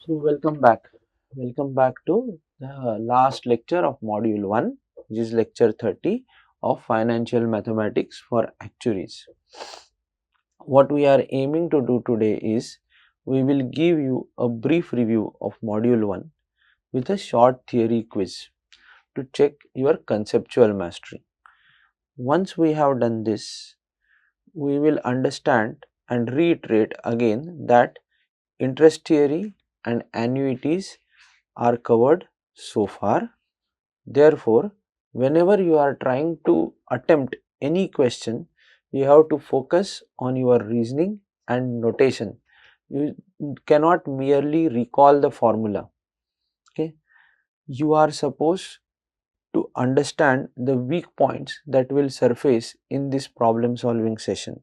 So welcome back to the last lecture of module 1, which is lecture 30 of financial mathematics for actuaries. What we are aiming to do today is we will give you a brief review of module 1 with a short theory quiz to check your conceptual mastery. Once we have done this, we will understand and reiterate again that interest theory and annuities are covered so far. Therefore, whenever you are trying to attempt any question, you have to focus on your reasoning and notation. You cannot merely recall the formula. Okay, you are supposed to understand the weak points that will surface in this problem solving session.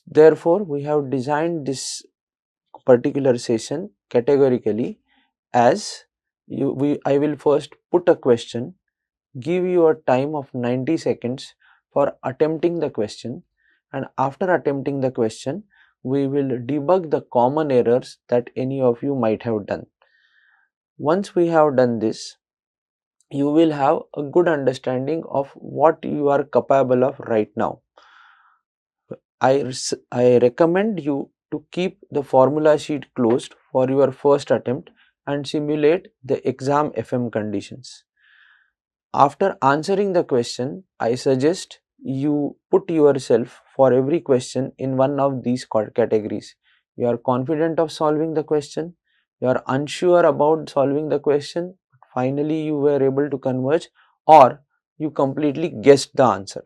Therefore, we have designed this particular session categorically as I will first put a question, give you a time of 90 seconds for attempting the question, and after attempting the question we will debug the common errors that any of you might have done. Once we have done this, you will have a good understanding of what you are capable of right now. I recommend you to keep the formula sheet closed for your first attempt and simulate the exam FM conditions. After answering the question, I suggest you put yourself for every question in one of these categories. You are confident of solving the question, you are unsure about solving the question, finally you were able to converge, or you completely guessed the answer.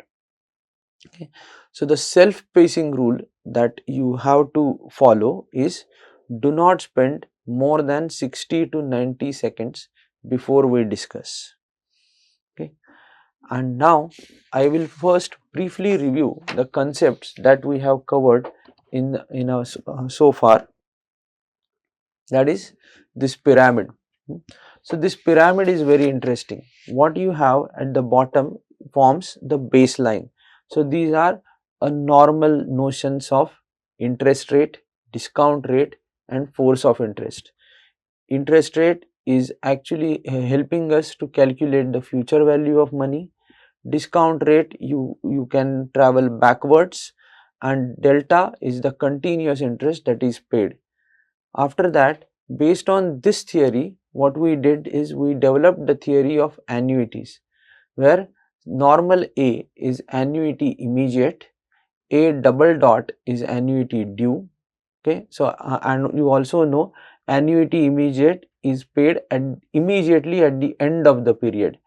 Okay. So, the self-pacing rule that you have to follow is do not spend more than 60 to 90 seconds before we discuss. Okay. And now I will first briefly review the concepts that we have covered in our so far, that is this pyramid. So, this pyramid is very interesting. What you have at the bottom forms the baseline. So, these are a normal notions of interest rate, discount rate and force of interest. Interest rate is actually helping us to calculate the future value of money. Discount rate you can travel backwards, and delta is the continuous interest that is paid. After that, based on this theory, what we did is we developed the theory of annuities, where normal A is annuity immediate, A double dot is annuity due. Okay, so and you also know annuity immediate is paid immediately at the end of the period.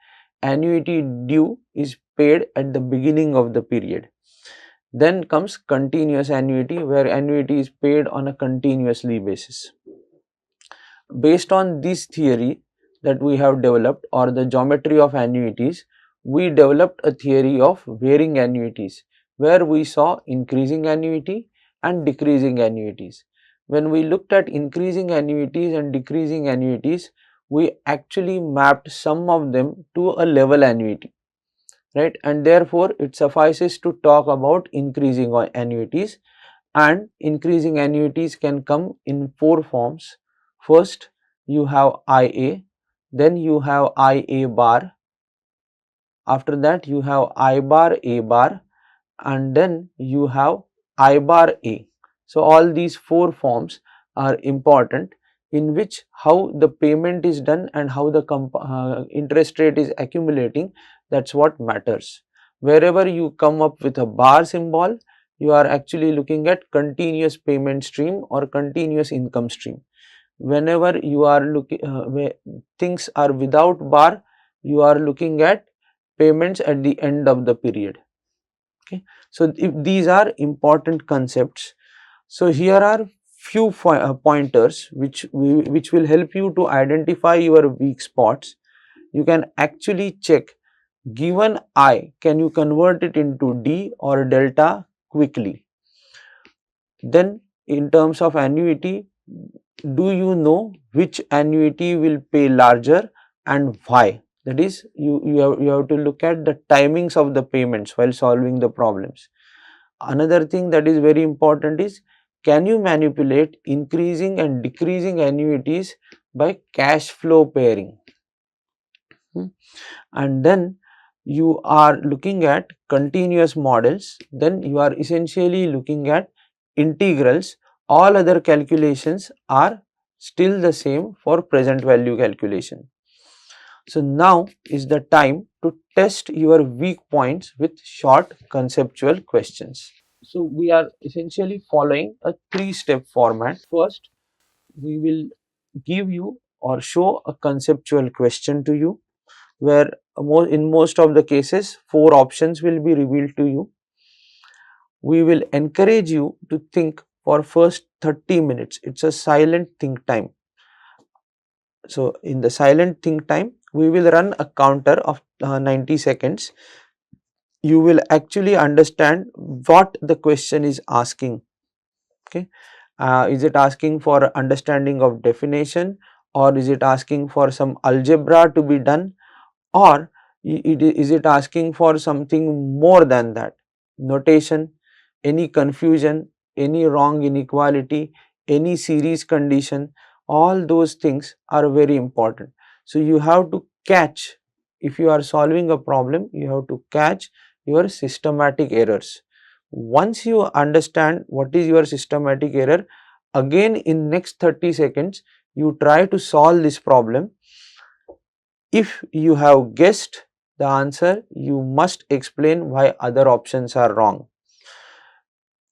Annuity due is paid at the beginning of the period. Then comes continuous annuity, where annuity is paid on a continuously basis. Based on this theory that we have developed, or the geometry of annuities, we developed a theory of varying annuities, where we saw increasing annuity and decreasing annuities. When we looked at increasing annuities and decreasing annuities, we actually mapped some of them to a level annuity, right? And therefore, it suffices to talk about increasing annuities, and increasing annuities can come in four forms. First, you have IA, then you have IA bar, after that you have I bar A bar, and then you have I bar A. So, all these four forms are important, in which how the payment is done and how the interest rate is accumulating, that is what matters. Wherever you come up with a bar symbol, you are actually looking at continuous payment stream or continuous income stream. Whenever you are looking things are without bar, you are looking at payments at the end of the period. Okay. So, if these are important concepts. So, here are few pointers which will help you to identify your weak spots. You can actually check, given I, can you convert it into D or delta quickly? Then in terms of annuity, do you know which annuity will pay larger and why? That is, you have to look at the timings of the payments while solving the problems. Another thing that is very important is, can you manipulate increasing and decreasing annuities by cash flow pairing? Hmm. And then you are looking at continuous models, then you are essentially looking at integrals. All other calculations are still the same for present value calculation. So now is the time to test your weak points with short conceptual questions. So we are essentially following a three-step format. First, we will give you or show a conceptual question to you, where in most of the cases 4 options will be revealed to you. We will encourage you to think for first 30 minutes. It's a silent think time. So in the silent think time, we will run a counter of 90 seconds. You will actually understand what the question is asking. Okay, is it asking for understanding of definition, or is it asking for some algebra to be done, or is it asking for something more than that, notation, any confusion, any wrong inequality, any series condition. All those things are very important. So you have to catch, if you are solving a problem, you have to catch your systematic errors. Once you understand what is your systematic error, again in next 30 seconds you try to solve this problem. If you have guessed the answer, you must explain why other options are wrong.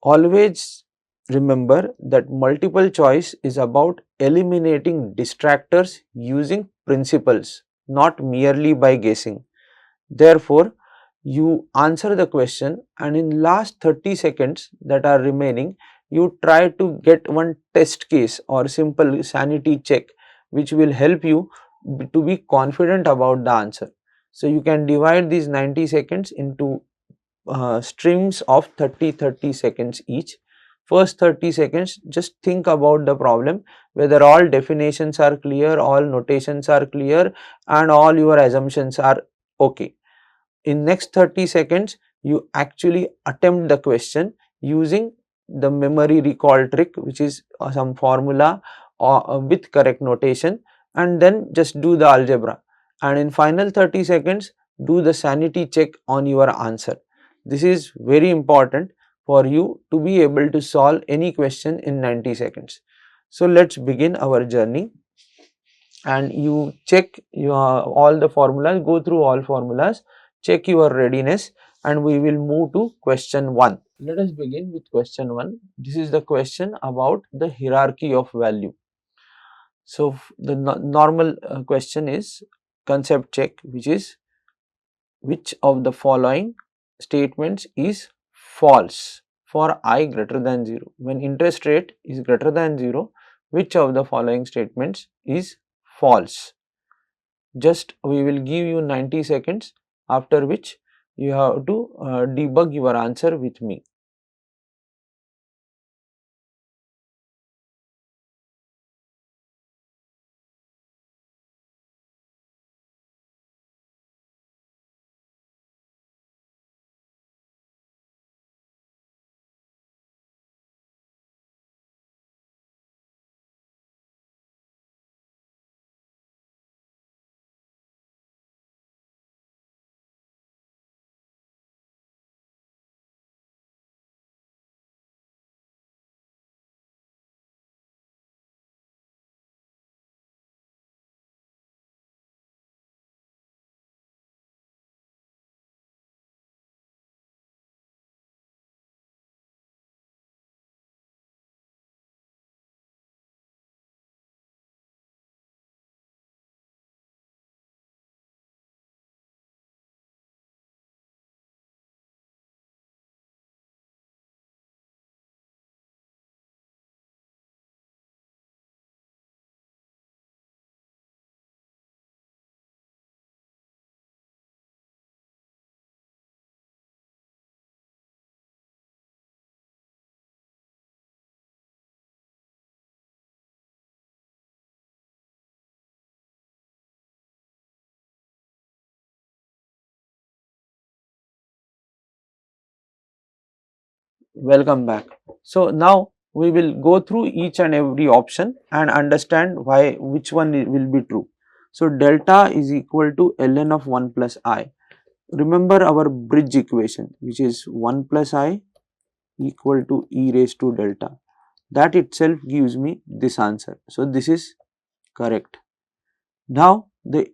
Always remember that multiple choice is about eliminating distractors using principles, not merely by guessing. Therefore, you answer the question, and in last 30 seconds that are remaining, you try to get one test case or simple sanity check which will help you to be confident about the answer. So you can divide these 90 seconds into streams of 30 seconds each. First 30 seconds, just think about the problem, whether all definitions are clear, all notations are clear, and all your assumptions are okay. In next 30 seconds, you actually attempt the question using the memory recall trick, which is some formula with correct notation, and then just do the algebra, and in final 30 seconds do the sanity check on your answer. This is very important for you to be able to solve any question in 90 seconds. So let's begin our journey, and you check your all the formulas, go through all formulas, check your readiness, and we will move to question 1. Let us begin with question 1. This is the question about the hierarchy of value. So the normal question is concept check, which is which of the following statements is false for I greater than 0. When interest rate is greater than 0, which of the following statements is false? Just we will give you 90 seconds, after which you have to debug your answer with me. Welcome back. So now we will go through each and every option and understand why which one will be true. So delta is equal to ln of 1 plus I. Remember our bridge equation, which is 1 plus I equal to e raised to delta. That itself gives me this answer. So this is correct. Now the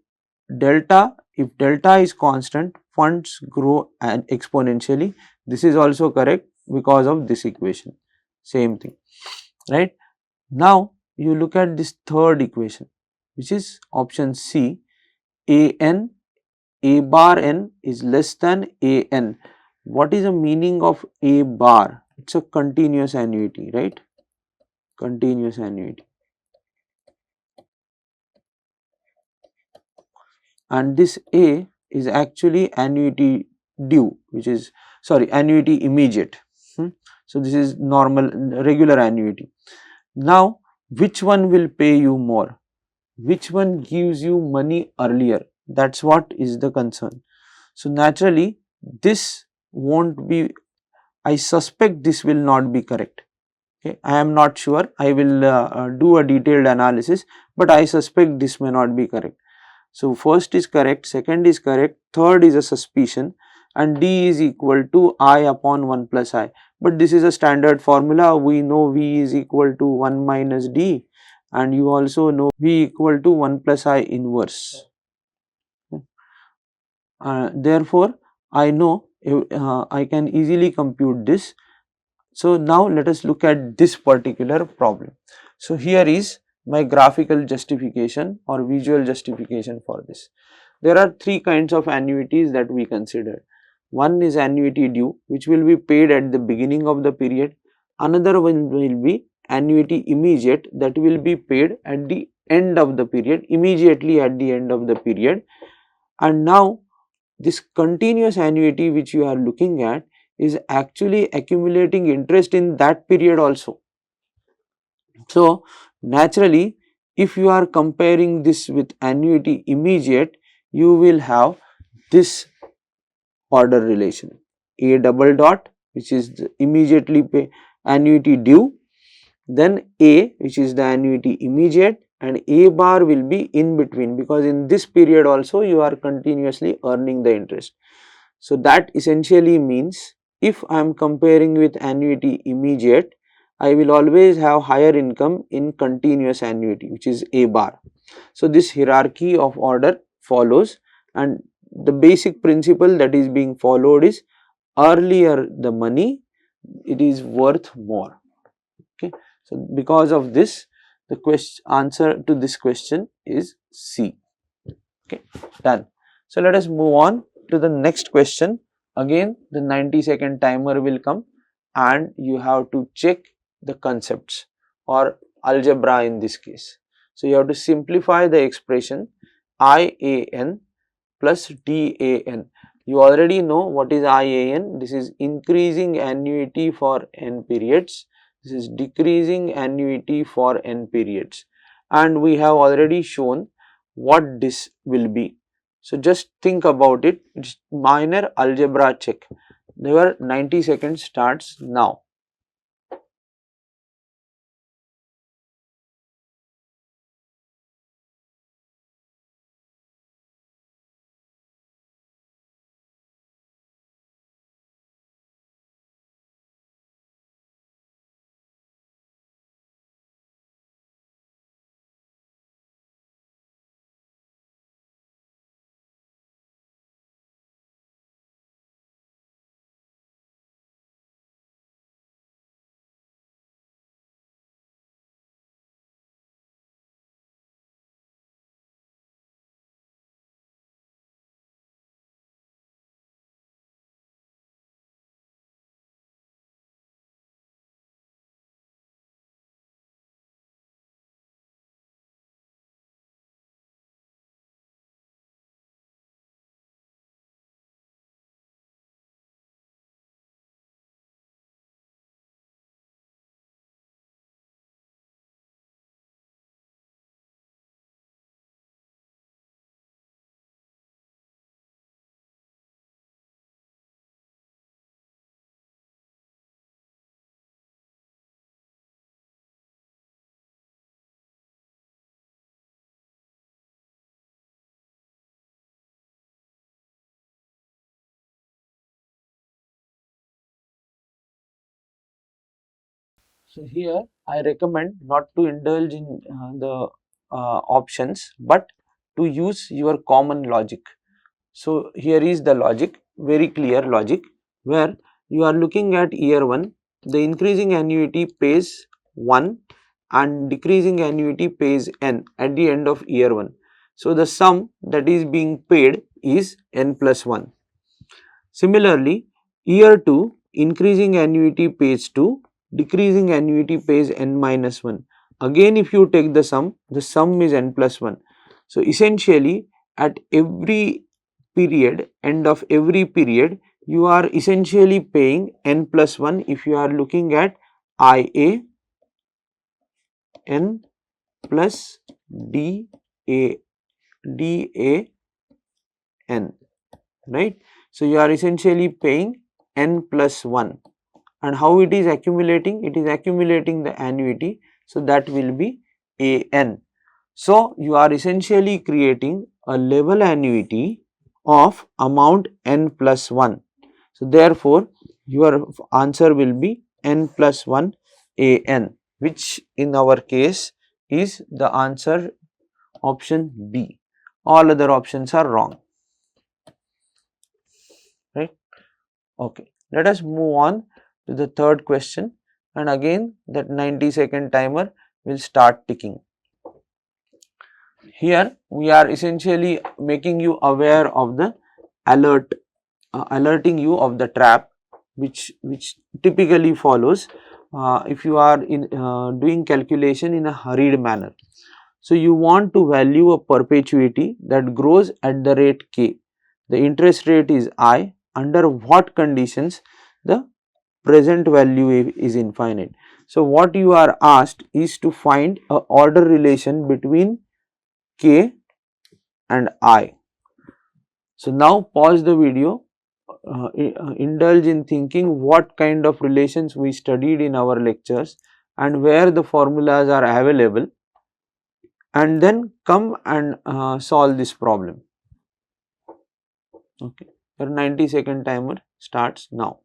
delta, if delta is constant, funds grow and exponentially. This is also correct because of this equation. Same thing, right? Now you look at this third equation, which is option C. A bar n is less than a n. What is the meaning of a bar? It's a continuous annuity, right? Continuous annuity. And this A is actually annuity due, which is, sorry, annuity immediate. So this is normal, regular annuity. Now which one will pay you more? Which one gives you money earlier? That's what is the concern. So naturally this won't be, I suspect this will not be correct. Okay, I am not sure, I will do a detailed analysis, but I suspect this may not be correct. So first is correct, second is correct, third is a suspicion, and D is equal to I upon 1 plus I. But this is a standard formula, we know V is equal to 1 minus D, and you also know V equal to 1 plus I inverse. Therefore, I know I can easily compute this. So now let us look at this particular problem. So here is my graphical justification or visual justification for this. There are three kinds of annuities that we consider. One is annuity due, which will be paid at the beginning of the period. Another one will be annuity immediate, that will be paid at the end of the period, immediately at the end of the period. And now this continuous annuity which you are looking at is actually accumulating interest in that period also. So naturally, if you are comparing this with annuity immediate, you will have this order relation, A double dot, which is the immediately pay annuity due, then A, which is the annuity immediate, and A bar will be in between, because in this period also you are continuously earning the interest. So that essentially means if I am comparing with annuity immediate, I will always have higher income in continuous annuity, which is A bar. So this hierarchy of order follows, and the basic principle that is being followed is earlier the money, it is worth more. Okay. So because of this, the answer to this question is C. Okay, done. So let us move on to the next question. Again the 90-second timer will come and you have to check the concepts or algebra in this case. So you have to simplify the expression IAN plus DAN. You already know what is IAN. This is increasing annuity for n periods. This is decreasing annuity for n periods. And we have already shown what this will be. So just think about it. It's minor algebra check. Your 90 seconds starts now. So here I recommend not to indulge in the options, but to use your common logic. So here is the logic, very clear logic, where you are looking at year 1, the increasing annuity pays 1 and decreasing annuity pays n at the end of year 1. So the sum that is being paid is n plus 1. Similarly, year 2, increasing annuity pays 2, decreasing annuity pays n minus 1. Again, if you take the sum is n plus 1. So essentially, at every period, end of every period, you are essentially paying n plus 1 if you are looking at IA n plus DA n, right. So you are essentially paying n plus 1, and how it is accumulating? It is accumulating the annuity, so that will be AN. So you are essentially creating a level annuity of amount n plus 1. So therefore your answer will be n plus 1 AN, which in our case is the answer option B. All other options are wrong, right. Okay, let us move on to the third question, and again that 90-second timer will start ticking. Here we are essentially making you aware of the alerting you of the trap which typically follows if you are doing calculation in a hurried manner. So you want to value a perpetuity that grows at the rate k. The interest rate is I. Under what conditions the present value is infinite? So what you are asked is to find a order relation between k and I. So now pause the video, indulge in thinking what kind of relations we studied in our lectures and where the formulas are available, and then come and solve this problem. Okay, your 90-second timer starts now.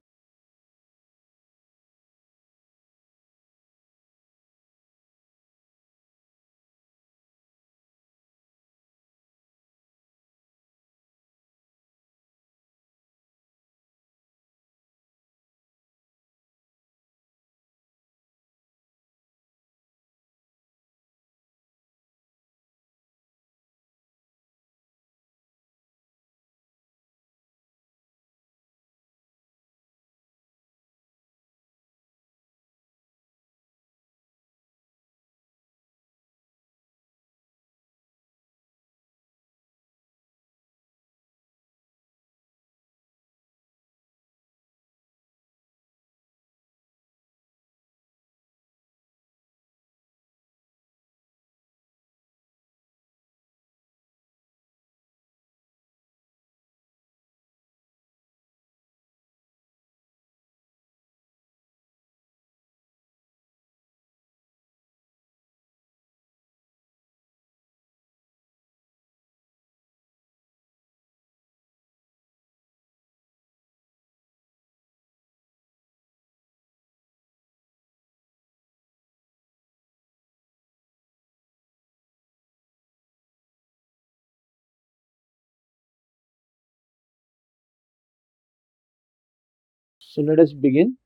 So let us begin.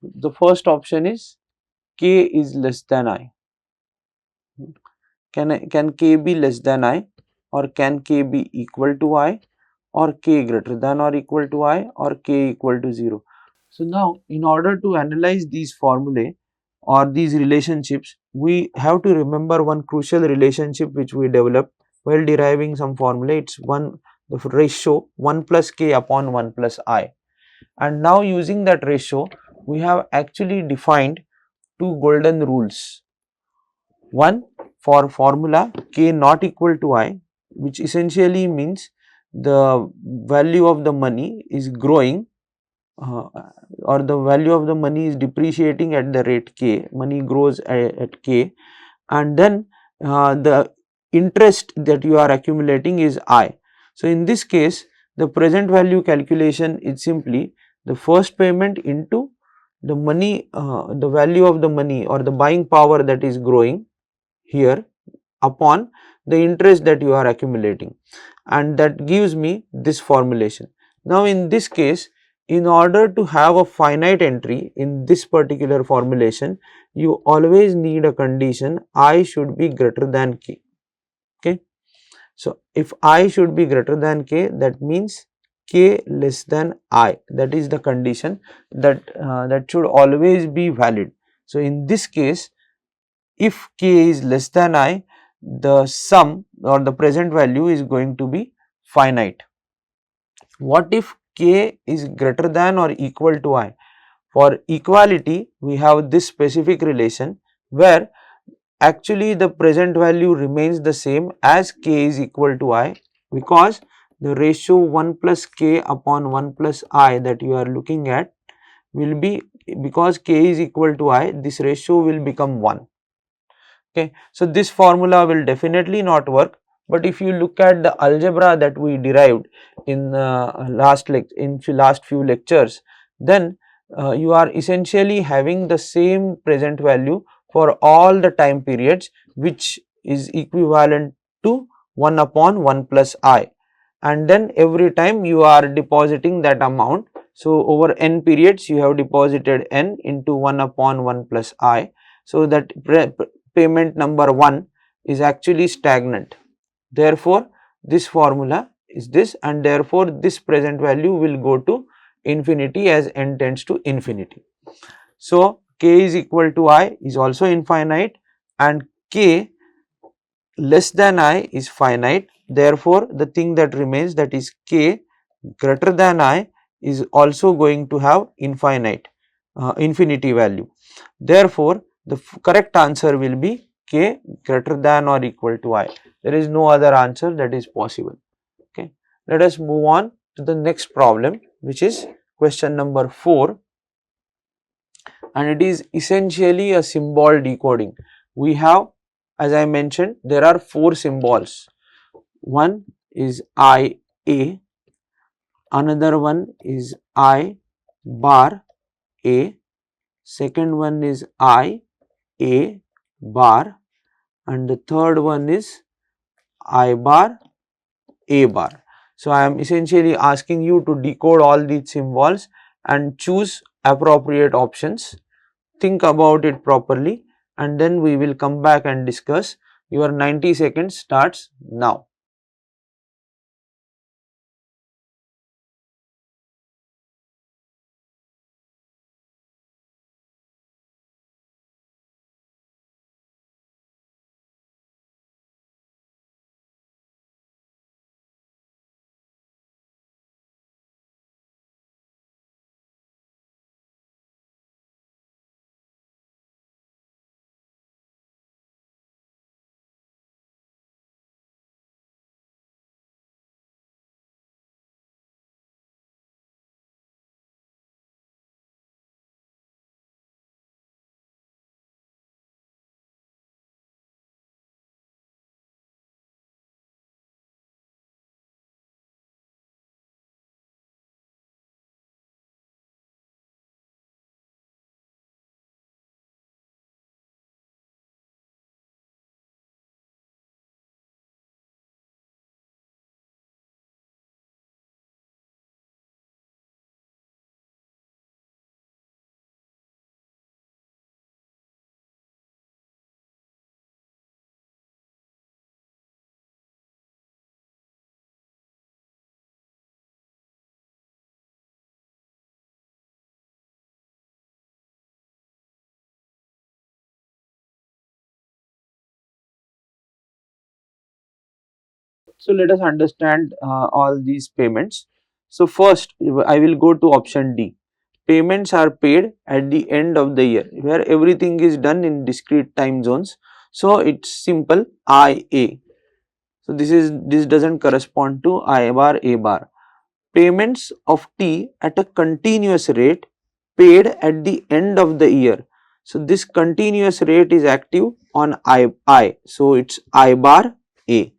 The first option is k is less than I. Can k be less than I, or can k be equal to I, or k greater than or equal to I, or k equal to 0? So now in order to analyze these formulae or these relationships, we have to remember one crucial relationship which we developed while deriving some formula. It's the ratio 1 plus k upon 1 plus I. And now using that ratio, we have actually defined two golden rules. One for formula k not equal to I, which essentially means the value of the money is growing, uh, or the value of the money is depreciating at the rate k, money grows at k, and then the interest that you are accumulating is I. So in this case, the present value calculation is simply the first payment into the money, the value of the money or the buying power that is growing here upon the interest that you are accumulating, and that gives me this formulation. Now in this case, in order to have a finite entry in this particular formulation, you always need a condition I should be greater than k. Okay. So if I should be greater than k, that means k less than I, that is the condition that that should always be valid. So in this case, if k is less than I, the sum or the present value is going to be finite. What if k is greater than or equal to I? For equality, we have this specific relation where actually the present value remains the same as k is equal to I, because the ratio 1 plus k upon 1 plus I that you are looking at will be, because k is equal to I, this ratio will become 1. Okay. So this formula will definitely not work, but if you look at the algebra that we derived in last few lectures, then you are essentially having the same present value for all the time periods, which is equivalent to 1 upon 1 plus I, and then every time you are depositing that amount. So over n periods you have deposited n into 1 upon 1 plus I, so that payment number 1 is actually stagnant. Therefore this formula is this, and therefore this present value will go to infinity as n tends to infinity. So k is equal to I is also infinite, and k less than I is finite. Therefore the thing that remains, that is k greater than I, is also going to have infinity value. Therefore the correct answer will be k greater than or equal to I. There is no other answer that is possible. Okay. Let us move on to the next problem, which is question number 4, and it is essentially a symbol decoding. We have, as I mentioned, there are 4 symbols. One is IA, another one is I bar A, second one is I A bar, and the third one is I bar A bar. So I am essentially asking you to decode all these symbols and choose appropriate options. Think about it properly, and then we will come back and discuss. Your 90 seconds starts now. So let us understand all these payments. So first I will go to option D. Payments are paid at the end of the year, where everything is done in discrete time zones. So it's simple, IA. So this doesn't correspond to I bar A bar. Payments of T at a continuous rate paid at the end of the year. So this continuous rate is active on I. So it's I bar A.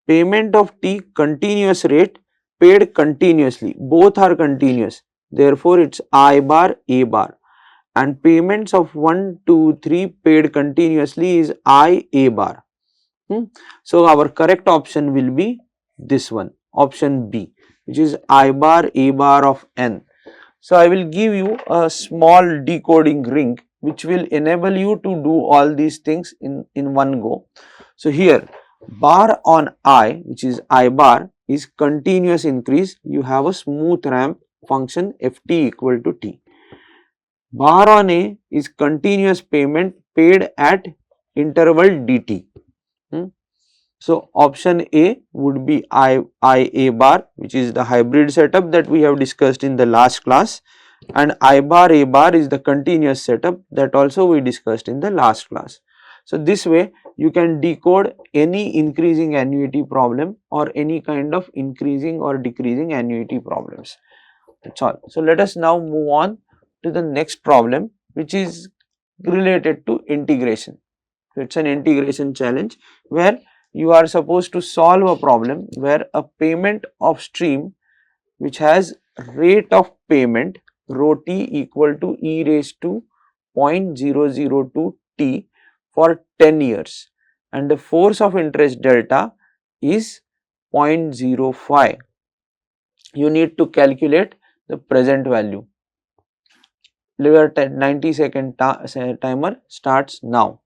Payment of T continuous rate paid continuously, both are continuous, therefore it's I bar A bar. and payments of 1, 2, 3 paid continuously is I A bar. So, our correct option will be this one, option B, which is I bar A bar of n. So, I will give you a small decoding ring which will enable you to do all these things in one go. So, here bar on I, which is I bar, is continuous increase. You have a smooth ramp function ft equal to t. Bar on A is continuous payment paid at interval dt. So, option A would be I A bar, which is the hybrid setup that we have discussed in the last class, and I bar A bar is the continuous setup that also we discussed in the last class. So, this way you can decode any increasing annuity problem or any kind of increasing or decreasing annuity problems. That's all. So, let us now move on to the next problem, which is related to integration. So, it is an integration challenge where you are supposed to solve a problem where a payment of stream which has rate of payment rho t equal to e raised to 0.002 t for 10 years and the force of interest delta is 0.05. You need to calculate the present value. Your 90-second timer starts now.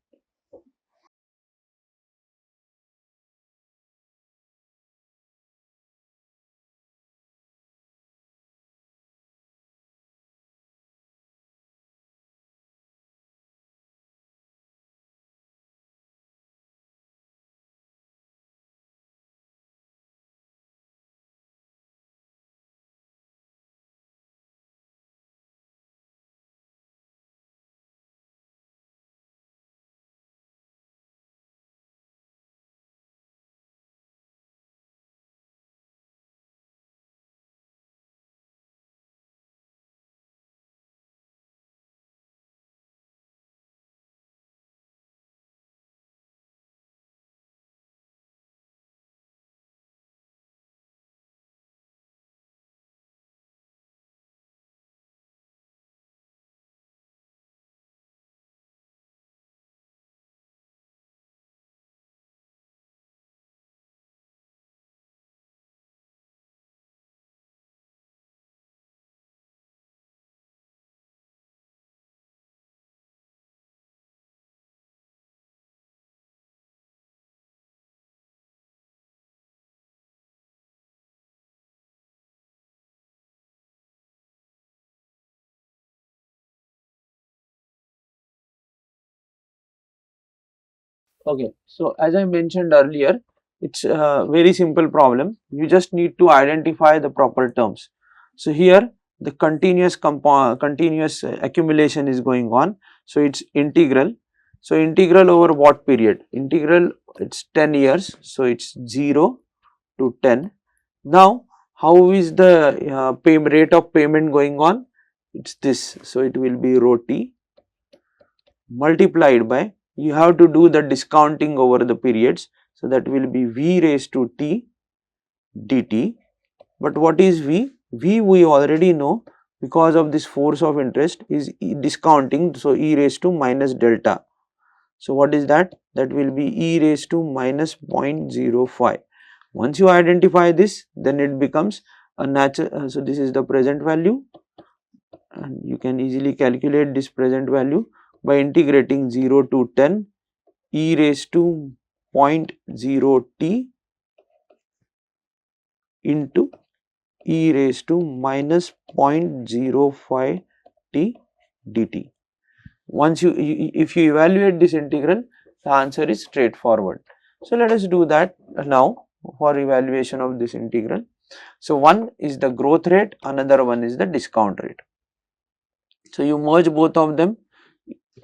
Okay, so as I mentioned earlier, it's a very simple problem. You just need to identify the proper terms. So here the continuous accumulation is going on. So it's integral. So integral over what period? Integral, it's 10 years. So it's 0 to 10. Now how is the rate of payment going on? It's this. So it will be rho t multiplied by, you have to do the discounting over the periods. So, that will be v raised to t dt. But what is v? V we already know because of this force of interest is discounting. So, e raised to minus delta. So, what is that? That will be e raised to minus 0.05. Once you identify this, then it becomes a natural. So, this is the present value and you can easily calculate this present value by integrating 0 to 10 e raised to 0.0 t into e raised to minus 0.05 t dt. Once if you evaluate this integral, the answer is straightforward. So, let us do that now for evaluation of this integral. So, one is the growth rate, another one is the discount rate. So, you merge both of them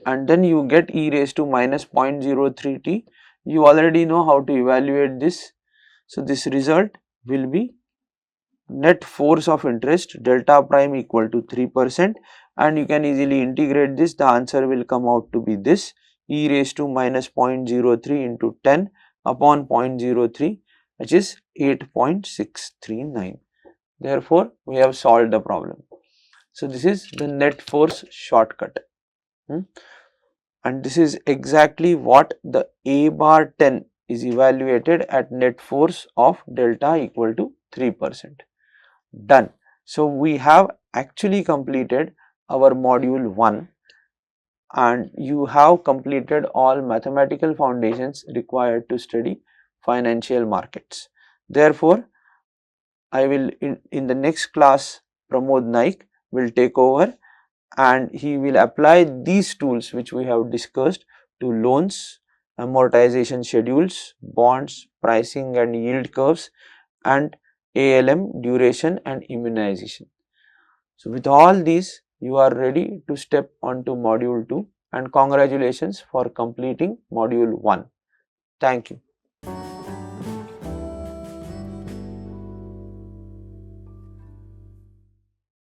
and then you get e raised to minus 0.03 t. You already know how to evaluate this. So, this result will be net force of interest delta prime equal to 3% and you can easily integrate this. The answer will come out to be this, e raised to minus 0.03 into 10 upon 0.03, which is 8.639. Therefore, we have solved the problem. So, this is the net force shortcut. Hmm? And this is exactly what the A bar 10 is evaluated at net force of delta equal to 3%. Done. So, we have actually completed our module 1 and you have completed all mathematical foundations required to study financial markets. Therefore, I will in the next class Pramod Naik will take over and he will apply these tools which we have discussed to loans, amortization schedules, bonds, pricing and yield curves and ALM duration and immunization. So, with all these you are ready to step onto module 2 and congratulations for completing module 1. Thank you.